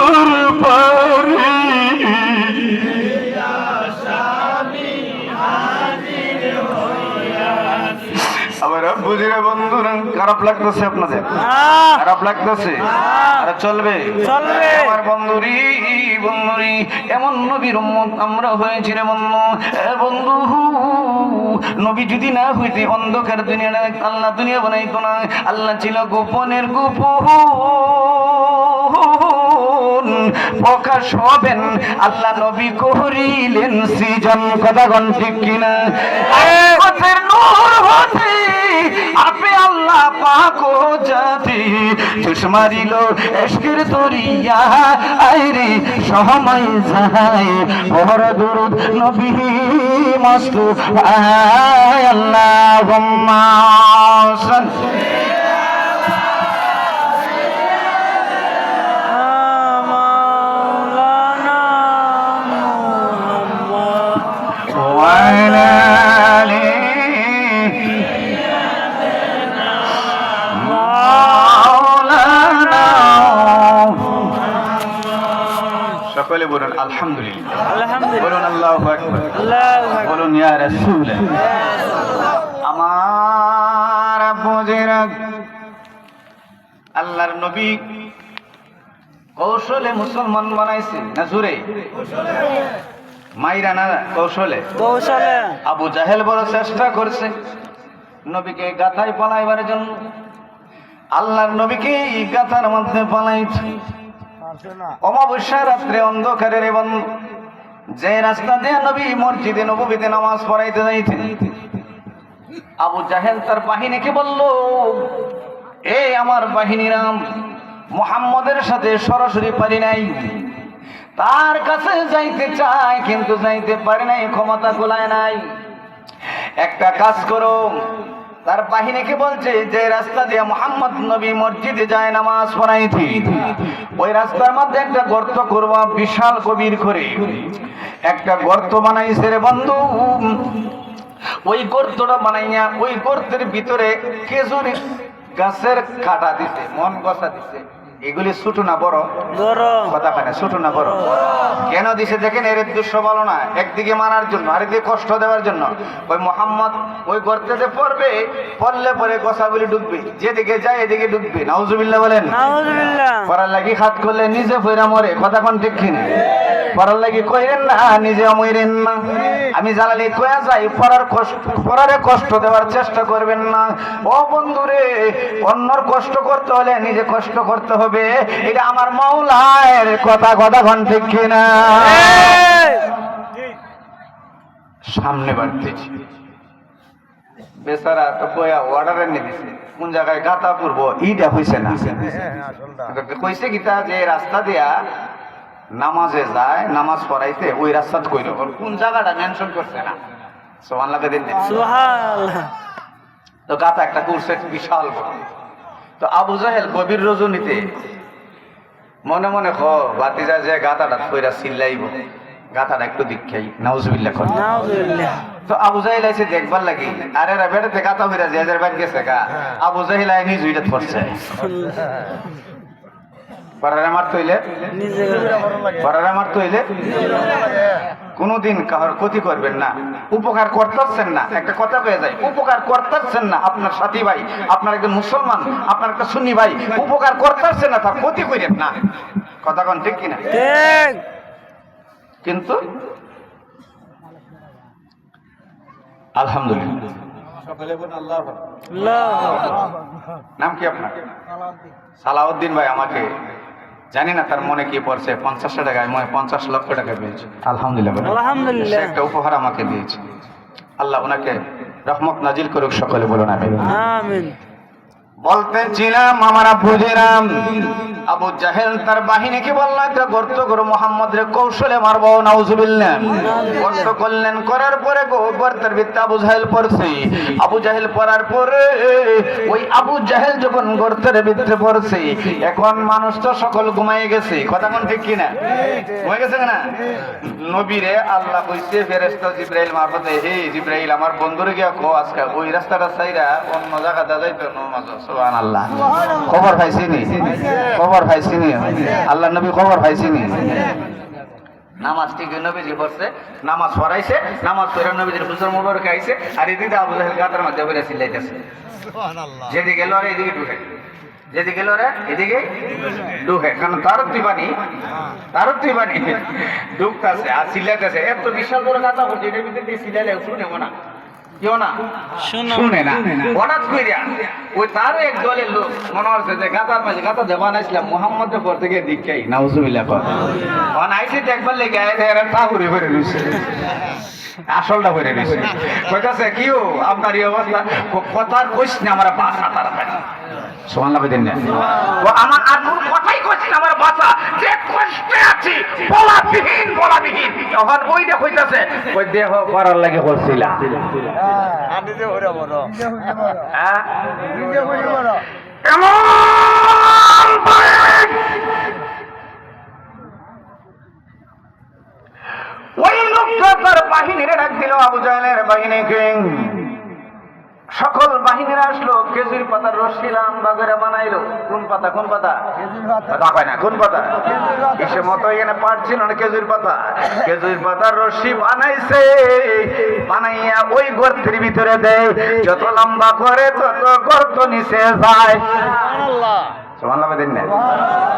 সাগর পারি আবার বুঝিরে বন্ধুরা খারাপ লাগতেছে আপনাদের খারাপ লাগতেছে আর চলবে চলবে আমার বন্ধুরি বন্ধুরি এমন নবীর উম্মত আমরা হয়েছি রে বন্ধু বন্ধু নবী যদি না হইতে অন্ধকার দুনিয়া আল্লাহ দুনিয়া বানাইতো না আল্লাহ ছিল গোপনের গোপন প্রকাশ হবেন আল্লাহ নবী করিলেন সৃজন কথা গণ ঠিক কিনা নূর হতে আপে আল্লাহ পাক জাতি চুষমারিল এশকের দরিয়া আইরে সময় যায় বড় দুরুদ নবী মুস্তাফা আল্লাহুম্মা সাল্লি সকলে বলুন আলহামদুলিল্লাহ বলুন আল্লাহু আকবার বলুন ইয়া রাসূল আমার বুঝেরা আল্লাহর নবী কৌশলে মুসলমান বানাইছে না জোরে মাইরা না কৌশলে কৌশলে আবু জাহেল বড় চেষ্টা করছে নবীকে গাথায় পালাইবার জন্য আল্লাহর নবীকে গাথার মধ্যে পালাইছে অমাবস্যা রাত্রে অন্ধকারের এবং যে রাস্তা দিয়ে নবী মসজিদে নববীতে নামাজ পড়াইতে যাইতেন আবু জাহেল তার বাহিনীকে বলল এ আমার বাহিনীরাম মুহাম্মদের সাথে সরাসরি পারি নাই তার কাছে যাইতে চায় কিন্তু যাইতে পারি নাই ক্ষমতা কুলায় নাই একটা কাজ করো তার বাহিনীকে বলছে যে রাস্তা দিয়ে মুহাম্মদ নবী মসজিদে যায় নামাজ পড়াইতে ওই রাস্তার মধ্যে একটা গর্ত করবা বিশাল গভীর করে একটা গর্ত বানাইছে রে বন্ধু ওই গর্তটা বানাইয়া ওই গর্তের ভিতরে খেজুর গাছের কাটা দিছে মন গসা দিছে এগুলি ছোট না বড় কথা হয় না ছোট না বড় কেন দিছে দেখেন এর উদ্দেশ্য ভালো না একদিকে মারার জন্য আরেকদিকে কষ্ট দেওয়ার জন্য ওই মোহাম্মদ ওই গর্তেতে পড়বে পড়লে পরে গসাগুলি ডুববে যেদিকে যায় এদিকে ডুববে নাউজুবিল্লাহ বলেন পড়ার লাগি হাত করলে নিজে ফইরা মরে কথা কোন ঠিক কিনা পড়ার লাগি কইরেন না নিজে মইরেন না আমি জানালি কয়া যাই পড়ারে কষ্ট দেওয়ার চেষ্টা করবেন না ও বন্ধুরে অন্যর কষ্ট করতে হলে নিজে কষ্ট করতে হবে এটা আমার মাওলার কথা কথা কোন ঠিক কিনা সামনে বাড়তেছি বেচারা তো কয়া অর্ডারে নিয়ে দিছে কোন জায়গায় গাতা পূর্ব ইটা হইছে না কইছে কিতা যে রাস্তা দিয়া নামাজে যায় নামাজ পড়াইতে ওই রাস্তা কইল কোন জায়গাটা মেনশন করছে না সুবহানাল্লাহ দিন সুবহানাল্লাহ তো গাতা একটা করছে বিশাল বড় তো আবু জাহেল গভীর রজনীতে মনে মনে বাতিজা যে গাতাটা কইরা চিল্লাইব গাতাটা একটু দীক্ষাই নাউজুবিল্লাহ তো আবু জাহেল আইছে দেখবার লাগি আরে রে বেড়াতে গাতা হইরা যে যার বাদ গেছে গা আবু জাহেল আই নিজ উইটা পড়ছে পড়ারে মার তইলে পড়ারে মার তইলে কোনদিন কারোর ক্ষতি করবেন না উপকার করতেছেন না একটা কথা কয়ে যায় উপকার করতেছেন না আপনার সাথী ভাই আপনার একজন মুসলমান আপনার একটা সুন্নি ভাই উপকার করতেছেন না তার ক্ষতি করেন না কথা কোন ঠিক কিনা ঠিক কিন্তু আলহামদুলিল্লাহ সকলে বলেন আল্লাহ নাম কি আপনার সালাউদ্দিন ভাই আমাকে জানি না তার মনে কি পড়ছে 50 টাকায় মই 50 লক্ষ টাকা পেয়েছি আলহামদুলিল্লাহ একটা উপহার আমাকে দিয়েছে আল্লাহ ওনাকে রহমত নাজিল করুক সকলে বলুন আমিন বলতেছিলাম আমার বুঝিরাম আবু জাহেল তার বাহিনীকে বলল একটা গর্ত করে মুহাম্মদের কৌশলে মারবো নাউজুবিল্লাহ গর্ত করলেন করার পরে গর্তের ভিতরে আবু জাহেল পড়ছে আবু জাহেল পড়ার পরে ওই আবু জাহেল যখন গর্তের ভিতরে পড়ছে এখন মানুষ তো সকল ঘুমায় গেছে কথা কোন ঠিক কিনা ঘুমায় গেছে না নবীরে আল্লাহ কইছে ফেরেশতা জিবরাইল মারফতে হে জিবরাইল আমার বন্ধুরে গিয়া কো আজকে ওই রাস্তাটা ছাইরা অন্য জায়গাতে যাইতো নামাজ সুবহানাল্লাহ খবর পাইছিনি খবর খবর পাইছিনি আল্লাহ নবী খবর পাইছিনি নামাজ ঠিক নবীজি পড়ছে নামাজ পড়াইছে নামাজ পড়ে নবীজির হুজুর মুবারক আইছে আর এদিকে আবু জাহেল গাতার মধ্যে বলে চিল্লাইতেছে যেদিকে লড়ে এদিকে ঢুকে যেদিকে লড়ে এদিকে ঢুকে কারণ তার তুইবানি ঢুকতেছে আর চিল্লাইতেছে এত বিশাল বড় গাতা করছে এটার ভিতরে দিয়ে চিল্লাইলে শুনে না কেউ না শুনে না হঠাৎ কইরা ওই তারও এক দলের লোক মনে হচ্ছে যে গাতার মাঝে গাতা যে বানাইছিলাম মোহাম্মদের পর থেকে দীক্ষাই নাউজুবিল্লাহ কর আইসি দেখবার লেগে তা ঘুরে ঘুরে রয়েছে আসলটা ঘুরে রয়েছে কইতাছে কিও আপনার এই অবস্থা কথার কইস না আমার বাসা তাড়াতাড়ি সুবহানাল্লাহ বলেন না ও আমার আদুর কথাই কইছেন আমার বাসা যে কষ্টে আছি বলাবিহীন তখন ওইটা কইতাছে কই দেহ করার লাগে বলছিলা নিজে হইরা বড় হ্যাঁ নিজে হইরা বড় এমন ওই লোকটা তার বাহিনীরে ডাক দিল আবু জাহেলের বাহিনীকে সকল বাহিনীরা আসলো খেজুর পাতার রশি লম্বা করে বানাইলো কোন পাতা কোন পাতা এসে মতো এখানে পারছিল না খেজুর পাতার রশি বানাইছে বানাইয়া ওই গর্তের ভিতরে দেয় যত লম্বা করে তত গর্ত নিচে যায়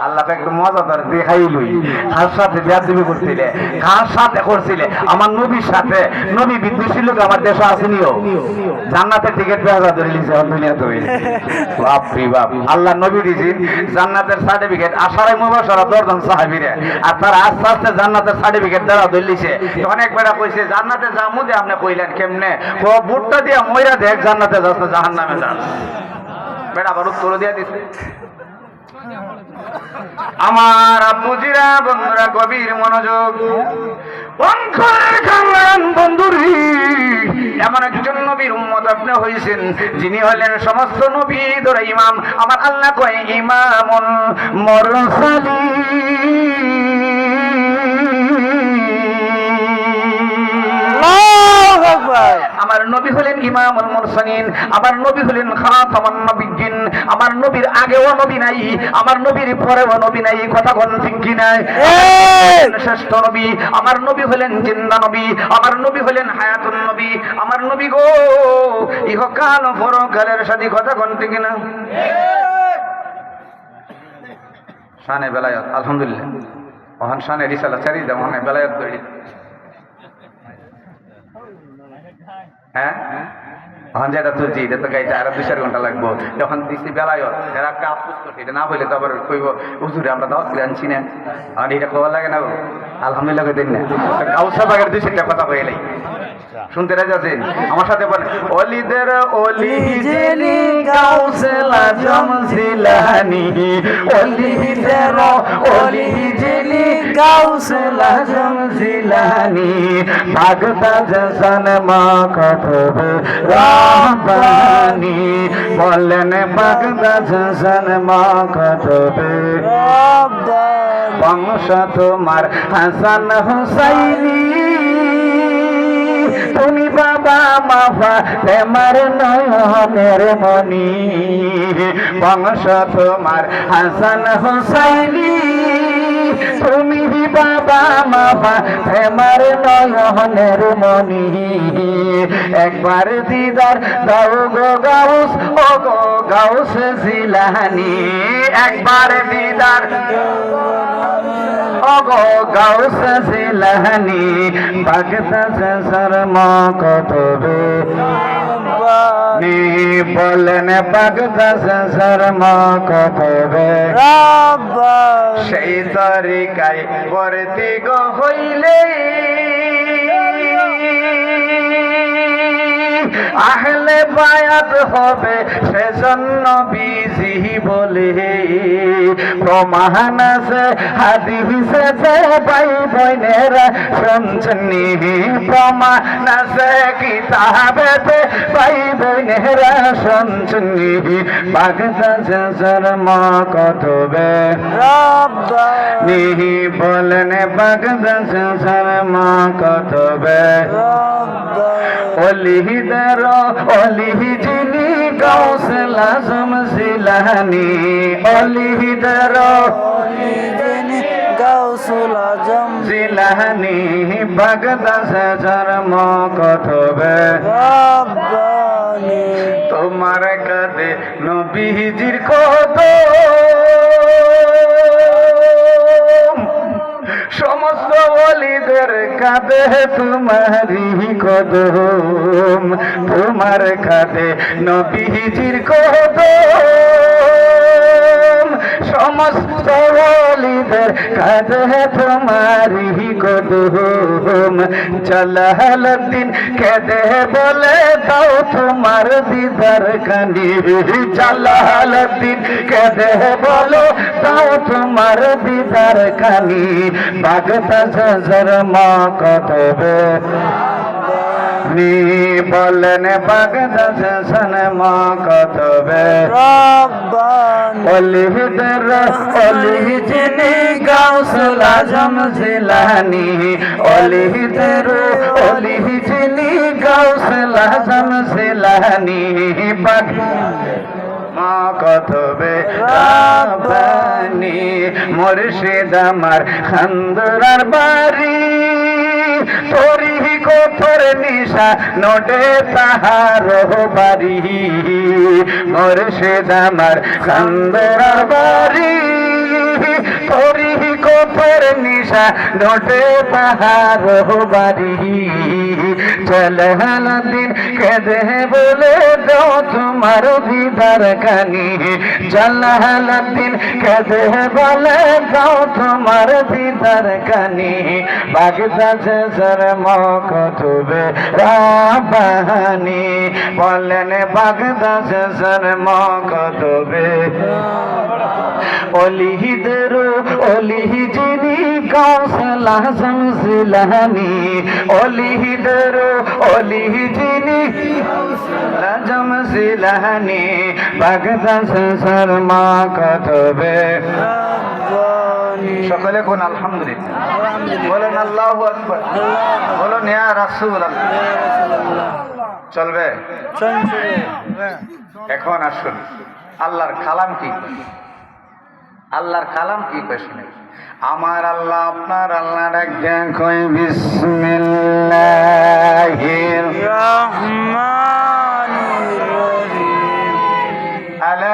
আল্লাহ একটু মজাদার দেখাইলই কার সাথে বেয়াদবি করছিলে কার সাথে করছিলে আমার নবীর সাথে নবী বিদ্বেষী লোক আমার দেশে আসেনিও জান্নাতের টিকিট পেয়ে ধরে লিছে দুনিয়াতে হইলে বাপ রে বাপ আল্লাহ নবী দিয়েছেন জান্নাতের সার্টিফিকেট আশারে মুবাশশারা 10 জন সাহাবীরা আর তারা আস্তে আস্তে জান্নাতের সার্টিফিকেট দ্বারা ধরে লিছে অনেক বেড়া কইছে জান্নাতে যামু দে আপনি কইলেন কেমনে ও বুটটা দিয়া মইরা দেখ জান্নাতে যাচ্ছে জাহান্নামে যান বেড়া আবার উত্তর দিয়া দিছে আমার আব্বুজিরা বন্ধুরা গভীর মনোযোগ বন্ধুরি এমন একজন নবীর উম্মত আপনি হয়েছেন যিনি হলেন সমস্ত নবীদের ইমাম আমার আল্লাহ কয় ইমামুল মুরসালিন আমার নবী হলেন ইমামুল মুরসালিন আমার নবী হলেন খাতামুন নবিয়্যিন আমার নবীর আগেও নবী নাই আমার নবীর পরেও নবী নাই কথা কোন ঠিক কি নাই শ্রেষ্ঠ নবী আমার নবী হলেন জিন্দা নবী আমার নবী হলেন হায়াতুন নবী আমার নবী গো ইহকাল পরকালের সাথে কথা কোন ঠিক না শানে বেলায়েত আলহামদুলিল্লাহ ওহান শানে রিসালা চারি দাম মানে বেলায়েত দড়ি হ্যাঁ এখন যেটা তুলছি এটা তো গাইতে আরো 2-4 ঘন্টা লাগবো যখন দিচ্ছি বেলায়ত এরা একটা আফসোস করছে এটা না বললে তো আবার কইব হুজুরে আমরা দাওয়াত করে আনছি না আর এটা খবর লাগে না আলহামদুলিল্লাহ দিন না গাউসা বাগের 2-4টা কথা কইলাই শুনতে রাজি আছেন আমার সাথে বলেন অলিদের অলি জেলি গাউসলা জমজিলানি অলিদের অলি জেলি গাউসলা জমজিলানি ভাগতা জসন মা কতব রাব্বানি বলেন ভাগতা জসন মা কতব রাব্বানি বংশ তোমার হাসান হুসাইনি তুমি বাবা মাফা তোমার নয়নের মনি বংশ তোমার হাসান হুসাইনি তুমি বাবা মাফা তোমার নয়নের মনি একবার দিদার দাও গো গাউস ও গো গাউস জিলানি একবার দিদার ওগো গাউস জিলানি ভগতা জসর মা কতবে নি বলেন ভগতা জসর মা কতবে সেই তরিকায় করতে গো হইলে আহলে বায়াত হবে সেজন্য বিজি বলে প্রমাণ আছে হাদিসে যে ভাই বোনেরা শুনছনি প্রমাণ আছে কিতাবেতে ভাই বোনেরা শুনছনি বাগদা জসর মা কতবে রব্বানি বলেন বাগদা জসর মা কতবে রব্বানি অলিহিদের অলিহি যিনি গাউসুল আজম জিলানী অলিদের গাউসুল আজম জিলানী বাগদাদ জন্ম কতবে রব্বানি তোমার কাঁধে নবীজির কত সমস্ত ওলিদের কাঁধে তোমারই কদম তোমার কাঁধে নবীজির কদম সমস্ত ওলিদের কাঁধে তোমারই কদম জালালউদ্দিন কেঁদে বলে দাও তোমার দিদার কানি জালালউদ্দিন কেঁদে বলো দাও তোমার দিদার কানি বাগদাদ জন্ম কতবে নি বলেন বাগদাদ জন্ম কতবে রব্বানি অলিদের অলি যিনি গাউসুল আজম জিলানী অলিদের অলি যিনি গাউসুল আজম জিলানী মা কতবে রাব্বানি মুর্শিদ আমার খান্দরার বাড়ি তোরি কোথর নিশা নোটে তাহার বাড়ি মুর্শিদ আমার খান্দরার বাড়ি তোরি কোথর নিশা নোটে তাহার বাড়ি জালালউদ্দিন কেঁদে বলে দাও তোমার দিদার কানি জালালউদ্দিন কেঁদে বলে দাও তোমার দিদার কানি বাগদাদ জন্ম কতবে রাব্বানি বলেন বাগদাদ জন্ম কতবে অলিদের অলি যিনি গাউসুল আজম জিলানী অলিদের অলি যিনি আজম জিলানী বাগদাদ জন্ম কতবে সকলে কোন আলহামদুলিল্লাহ বলেন আল্লাহু আকবার বলেন ইয়া রাসূলুল্লাহ চলবে এখন আসুন আল্লাহর কালাম কি আল্লাহর কালাম কি শুনে আমার আল্লাহ আপনার আল্লাহ ডাক দেন কই বিসমিল্লাহির রহমান